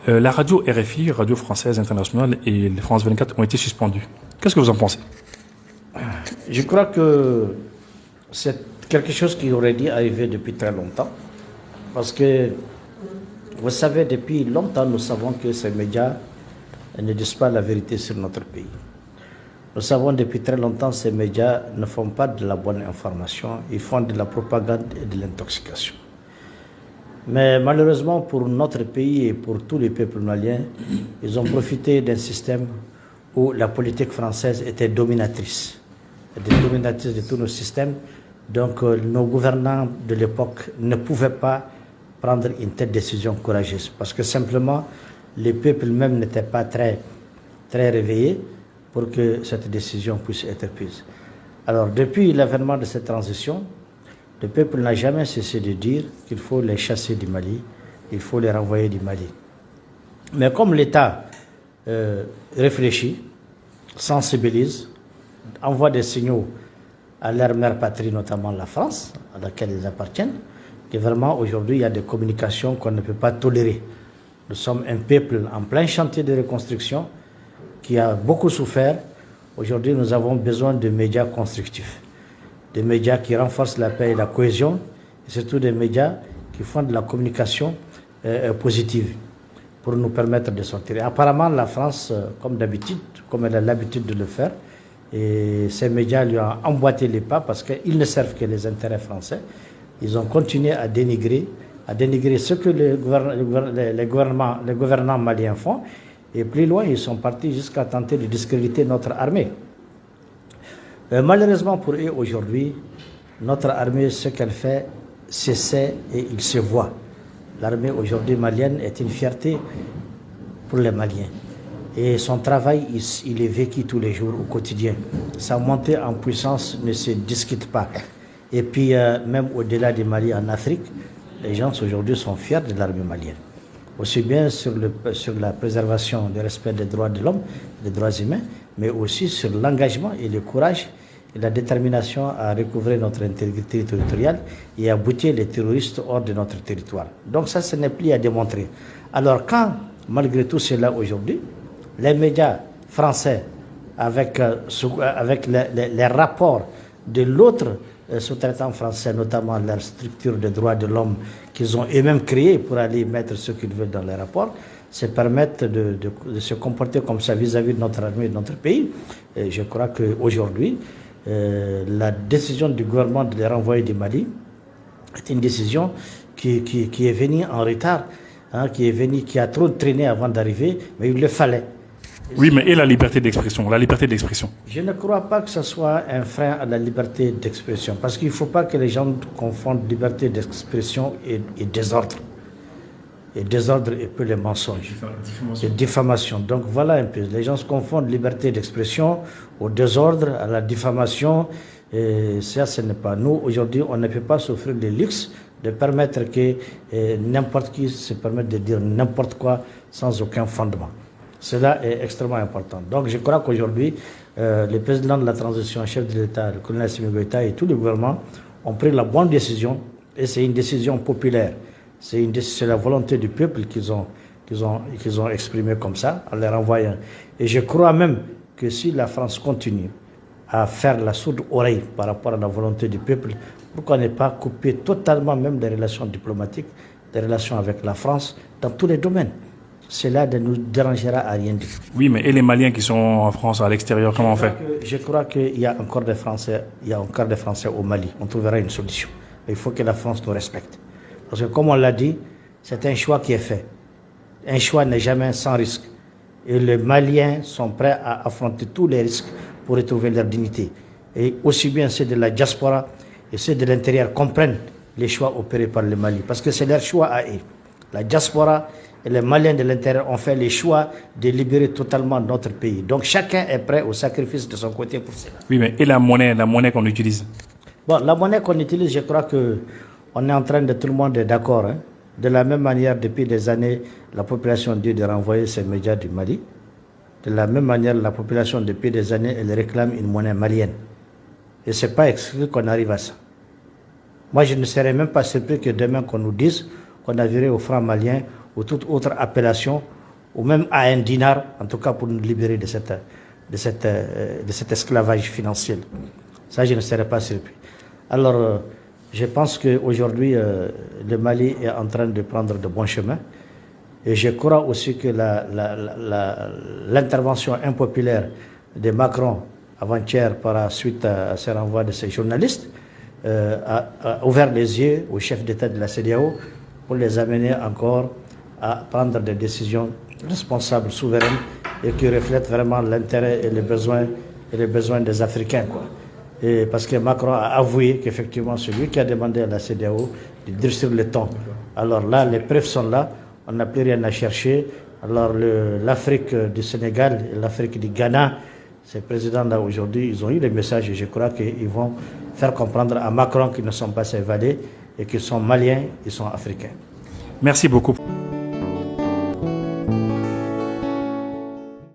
La radio RFI, Radio Française Internationale, et les France 24 ont été suspendues. Qu'est-ce que vous en pensez? Je crois que c'est quelque chose qui aurait dû arriver depuis très longtemps. Parce que, vous savez, depuis longtemps, nous savons que ces médias ne disent pas la vérité sur notre pays. Nous savons depuis très longtemps que ces médias ne font pas de la bonne information, ils font de la propagande et de l'intoxication. Mais malheureusement pour notre pays et pour tous les peuples maliens, ils ont profité d'un système où la politique française était dominatrice. Elle était dominatrice de tous nos systèmes. Donc nos gouvernants de l'époque ne pouvaient pas prendre une telle décision courageuse. Parce que simplement, les peuples même n'étaient pas très réveillés pour que cette décision puisse être prise. Alors depuis l'avènement de cette transition, le peuple n'a jamais cessé de dire qu'il faut les chasser du Mali, il faut les renvoyer du Mali. Mais comme l'État réfléchit, sensibilise, envoie des signaux à leur mère patrie, notamment la France, à laquelle ils appartiennent, que vraiment aujourd'hui il y a des communications qu'on ne peut pas tolérer. Nous sommes un peuple en plein chantier de reconstruction qui a beaucoup souffert. Aujourd'hui nous avons besoin de médias constructifs. Des médias qui renforcent la paix et la cohésion, et surtout des médias qui font de la communication positive pour nous permettre de sortir. Et apparemment, la France, comme d'habitude, comme elle a l'habitude de le faire, et ces médias lui ont emboîté les pas parce qu'ils ne servent que les intérêts français. Ils ont continué à dénigrer ce que les gouvernants maliens font, et plus loin, ils sont partis jusqu'à tenter de discréditer notre armée. Malheureusement pour eux aujourd'hui, notre armée, ce qu'elle fait, c'est et il se voit. L'armée aujourd'hui malienne est une fierté pour les Maliens. Et son travail, il est vécu tous les jours, au quotidien. Sa montée en puissance ne se discute pas. Et puis, même au-delà du Mali, en Afrique, les gens aujourd'hui sont fiers de l'armée malienne. Aussi bien sur la préservation du respect des droits de l'homme, des droits humains, mais aussi sur l'engagement et le courage et la détermination à recouvrer notre intégrité territoriale et à bouter les terroristes hors de notre territoire. Donc ça, ce n'est plus à démontrer. Alors quand, malgré tout cela aujourd'hui, les médias français, avec les rapports de l'autre sous-traitant français, notamment leur structure de droits de l'homme qu'ils ont eux-mêmes créée pour aller mettre ce qu'ils veulent dans les rapports, se permettent de se comporter comme ça vis-à-vis de notre armée et de notre pays. Et je crois qu'aujourd'hui, la décision du gouvernement de les renvoyer du Mali est une décision qui est venue en retard, hein, qui a trop traîné avant d'arriver, mais il le fallait. Oui, mais et la liberté d'expression, Je ne crois pas que ce soit un frein à la liberté d'expression, parce qu'il ne faut pas que les gens confondent liberté d'expression et désordre. Et désordre et peu les mensonges. Et diffamation. Donc voilà un peu. Les gens se confondent liberté d'expression au désordre, à la diffamation. Et ça, ce n'est pas nous. Aujourd'hui, on ne peut pas s'offrir le luxe de permettre que n'importe qui se permette de dire n'importe quoi sans aucun fondement. Cela est extrêmement important. Donc je crois qu'aujourd'hui, le président de la transition, chef de l'État, le colonel Assimi Goïta et tout le gouvernement ont pris la bonne décision, et c'est une décision populaire. C'est la volonté du peuple qu'ils ont exprimée comme ça, en les renvoyant. Et je crois même que si la France continue à faire la sourde oreille par rapport à la volonté du peuple, pourquoi ne pas couper totalement même des relations diplomatiques, des relations avec la France dans tous les domaines? Cela ne nous dérangera à rien du tout. Oui, mais et les Maliens qui sont en France, à l'extérieur, comment on fait? Je crois qu'il y a encore des Français, au Mali. On trouvera une solution. Il faut que la France nous respecte. Parce que comme on l'a dit, c'est un choix qui est fait. Un choix n'est jamais sans risque. Et les Maliens sont prêts à affronter tous les risques pour retrouver leur dignité. Et aussi bien ceux de la diaspora et ceux de l'intérieur comprennent les choix opérés par le Mali. Parce que c'est leur choix à eux. La diaspora et les Maliens de l'intérieur ont fait le choix de libérer totalement notre pays. Donc chacun est prêt au sacrifice de son côté pour cela. Oui, mais et la monnaie qu'on utilise? Bon, la monnaie qu'on utilise, je crois qu'on est en train de, tout le monde est d'accord. Hein. De la même manière, depuis des années, la population dit de renvoyer ces médias du Mali. De la même manière, la population, depuis des années, elle réclame une monnaie malienne. Et ce n'est pas exclu qu'on arrive à ça. Moi, je ne serais même pas surpris que demain qu'on nous dise qu'on a viré au franc malien ou toute autre appellation, ou même à un dinar, en tout cas pour nous libérer de cet esclavage financier. Ça, je ne serais pas surpris. Alors, je pense qu'aujourd'hui, le Mali est en train de prendre de bons chemins. Et je crois aussi que l'intervention impopulaire de Macron avant-hier par la suite à ce renvoi de ces journalistes a ouvert les yeux aux chefs d'État de la CEDEAO pour les amener encore à prendre des décisions responsables, souveraines et qui reflètent vraiment l'intérêt et les besoins des Africains, quoi. Et parce que Macron a avoué qu'effectivement c'est lui qui a demandé à la CEDEAO de durcir le ton. Alors là, les preuves sont là, on n'a plus rien à chercher. Alors l'Afrique du Sénégal et l'Afrique du Ghana, ces présidents-là aujourd'hui, ils ont eu les messages et je crois qu'ils vont faire comprendre à Macron qu'ils ne sont pas ses valets et qu'ils sont maliens, ils sont africains. Merci beaucoup.